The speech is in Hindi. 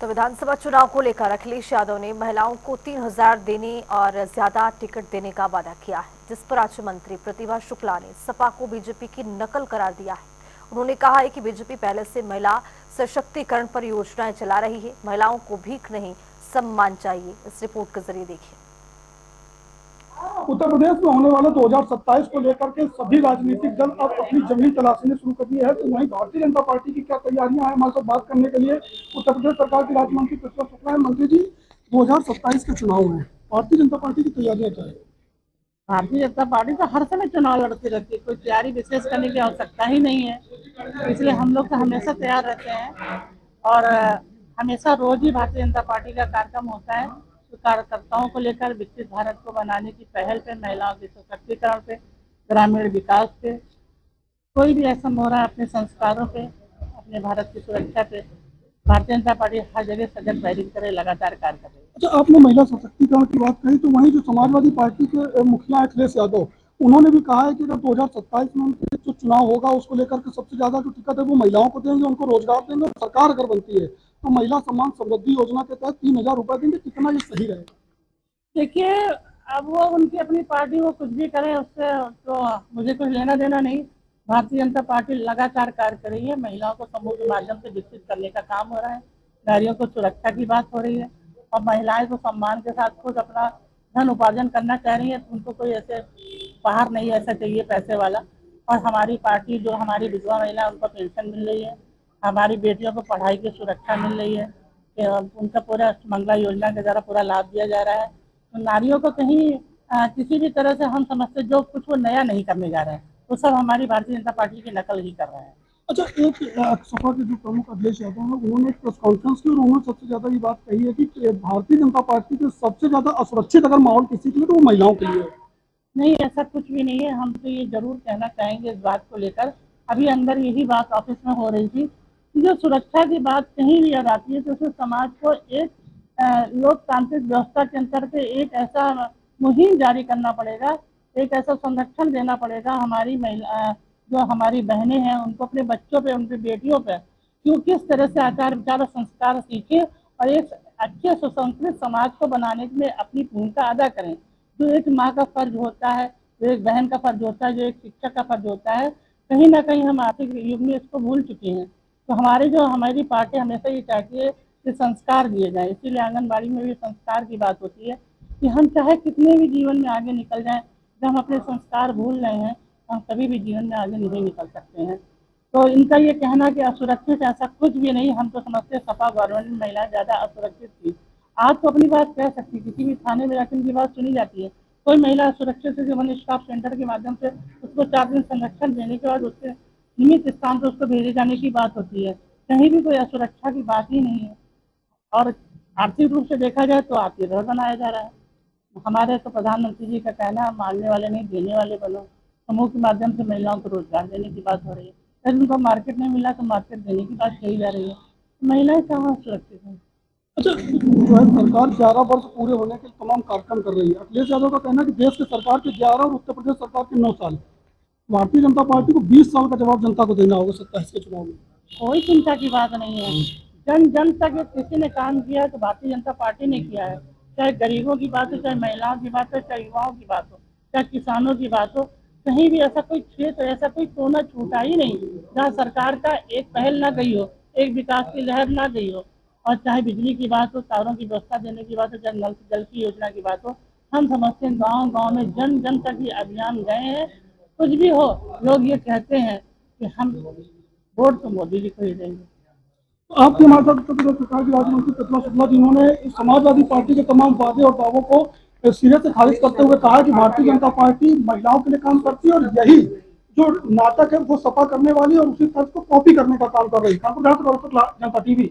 तो विधानसभा चुनाव को लेकर अखिलेश यादव ने महिलाओं को 3,000 देने और ज्यादा टिकट देने का वादा किया है, जिस पर राज्य मंत्री प्रतिभा शुक्ला ने सपा को बीजेपी की नकल करार दिया है। उन्होंने कहा है कि बीजेपी पहले से महिला सशक्तिकरण पर योजनाएं चला रही है। महिलाओं को भीख नहीं, सम्मान चाहिए। इस रिपोर्ट के जरिए देखिए। उत्तर प्रदेश में होने वाले 2027 को लेकर के सभी राजनीतिक दल अब अपनी जमीन तलाशनी शुरू कर दी है। तो वहीं भारतीय जनता पार्टी की क्या तैयारियां हैं, हमारे साथ बात करने के लिए उत्तर प्रदेश सरकार के राज्य मंत्री प्रतिभा शुक्ला है। मंत्री जी, 2027 के चुनाव में भारतीय जनता पार्टी की तैयारियां क्या है? भारतीय जनता पार्टी तो हर समय चुनाव लड़ती रहती है, कोई तैयारी विशेष करने की आवश्यकता ही नहीं है। इसलिए हम लोग तो हमेशा तैयार रहते हैं और हमेशा रोज ही भारतीय जनता पार्टी का कार्यक्रम होता है। तो कार्यकर्ताओं को लेकर विकसित भारत को बनाने की पहल पे, महिलाओं के सशक्तिकरण पे, ग्रामीण विकास पे, कोई भी ऐसा हो रहा है अपने संस्कारों पे, अपने भारत की सुरक्षा पे, भारतीय जनता पार्टी हर जगह सजग बैरिंग करे, लगातार कार्य कर रही है। अच्छा, आपने महिला सशक्तिकरण की बात कही, तो वहीं जो समाजवादी पार्टी के मुखिया अखिलेश यादव, उन्होंने भी कहा है कि अगर 2027 में उनके जो चुनाव होगा उसको लेकर के सबसे ज्यादा जो टिकट है वो महिलाओं को देंगे, उनको रोजगार देंगे। और सरकार अगर बनती है तो महिला सम्मान समृद्धि योजना के तहत 3,000 रुपए देंगे। कितना ये सही रहेगा? देखिए, अब वो उनकी अपनी पार्टी वो कुछ भी करे, उससे तो मुझे कुछ लेना देना नहीं। भारतीय जनता पार्टी लगातार कार्य कर रही है, महिलाओं को समूह के माध्यम से विकसित करने का काम हो रहा है, नारियों को सुरक्षा की बात हो रही है और महिलाएं तो सम्मान के साथ खुद अपना धन उपार्जन करना चाह रही है। तो उनको कोई ऐसे बाहर नहीं ऐसा चाहिए पैसे वाला। और हमारी पार्टी जो हमारी विधवा महिला, उनको पेंशन मिल रही है, हमारी बेटियों को पढ़ाई की सुरक्षा मिल रही है, उनका पूरा मंगला योजना के द्वारा पूरा लाभ दिया जा रहा है। तो नारियों को कहीं किसी भी तरह से हम समझते जो कुछ वो नया नहीं करने जा रहे हैं, वो सब हमारी भारतीय जनता पार्टी की नकल ही कर रहे हैं। अच्छा, एक सपा के जो प्रमुख अखिलेश यादव हैं, उन्होंने एक प्रेस कॉन्फ्रेंस की और उन्होंने सबसे ज्यादा ये बात कही है कि भारतीय जनता पार्टी के सबसे ज्यादा असुरक्षित अगर माहौल किसी के लिए तो वो महिलाओं के लिए है। नहीं, ऐसा कुछ भी नहीं है। हम तो ये जरूर कहना चाहेंगे इस बात को लेकर, अभी अंदर यही बात ऑफिस में हो रही थी कि जो सुरक्षा की बात कहीं भी आती है तो उसमें समाज को एक लोकतांत्रिक व्यवस्था के अंतर्गत एक ऐसा मुहिम जारी करना पड़ेगा, एक ऐसा संरक्षण देना पड़ेगा हमारी महिला जो हमारी बहनें हैं उनको, अपने बच्चों पे, उनकी बेटियों पे, कि वो किस तरह से आचार विचार और संस्कार सीखें और एक अच्छे सुसंस्कृत समाज को बनाने में अपनी भूमिका अदा करें। जो एक माँ का फर्ज होता है, जो एक बहन का फर्ज होता है, जो एक शिक्षक का फर्ज होता है, कहीं ना कहीं हम आर्थिक युग में इसको भूल चुके हैं। तो हमारी पार्टी हमेशा ये चाहती है कि संस्कार दिए जाए। इसीलिए आंगनबाड़ी में भी संस्कार की बात होती है कि हम चाहे कितने भी जीवन में आगे निकल जाएं, जब हम अपने संस्कार भूल रहे हैं तो हम कभी भी जीवन में आगे नहीं निकल सकते हैं। तो इनका ये कहना कि असुरक्षित, ऐसा कुछ भी नहीं। हम तो समझते हैं सपा गवर्नमेंट में महिलाएं ज्यादा असुरक्षित थी। आज तो अपनी बात कह सकती, किसी भी थाने में जाकर उनकी बात सुनी जाती है। कोई महिला सुरक्षित से वन स्टॉप सेंटर के माध्यम से उसको 4 दिन संरक्षण देने के बाद उसके नियमित स्थान पर उसको भेजे जाने की बात होती है। कहीं भी कोई असुरक्षा की बात ही नहीं है। और आर्थिक रूप से देखा जाए तो आत्मनिर्भर बनाया जा रहा है। हमारे तो प्रधानमंत्री जी का कहना है, मांगने वाले नहीं देने वाले बनो। समूह के माध्यम से महिलाओं को रोजगार देने की बात हो रही है। यदि उनको मार्केट नहीं मिला तो मार्केट देने की बात कही जा रही है। तो महिलाएं कहाँ सुरक्षित हैं? अच्छा, जो है सरकार 11 वर्ष पूरे होने के तमाम कार्यक्रम कर रही है। अखिलेश यादव का कहना है कि देश की सरकार के 11 और उत्तर प्रदेश सरकार के 9 साल, भारतीय जनता पार्टी को 20 साल का जवाब जनता को देना होगा 27 के चुनाव में। कोई चिंता की बात नहीं है। जन जन तक किसी ने काम किया है तो भारतीय जनता पार्टी ने किया है। चाहे गरीबों की बात हो, चाहे महिलाओं की बात हो, चाहे युवाओं की बात हो, चाहे किसानों की बात हो, कहीं भी ऐसा कोई क्षेत्र, ऐसा कोई कोना छूटा ही नहीं जहाँ सरकार का एक पहल ना गई हो, एक विकास की लहर ना गई हो। और चाहे बिजली की बात हो, तारों की व्यवस्था देने की बात हो, चाहे नल जल की योजना की बात हो, हम समझते हैं गाँव गाँव में जन जन तक ये अभियान गए हैं। कुछ भी हो, लोग ये कहते हैं कि हम वोट तो मोदी जी को ही देंगे। तो आपके हमारे साथ उत्तर प्रदेश सरकार की राज्य मंत्री प्रतिभा शुक्ला, जिन्होंने समाजवादी पार्टी के तमाम वादे और दावों को सिरे से खारिज करते हुए कहा कि भारतीय जनता पार्टी महिलाओं के लिए काम करती है और यही जो नाटक है वो सपा करने वाली और उसी तर्ज को कॉपी करने का काम कर रही है। जनता टीवी।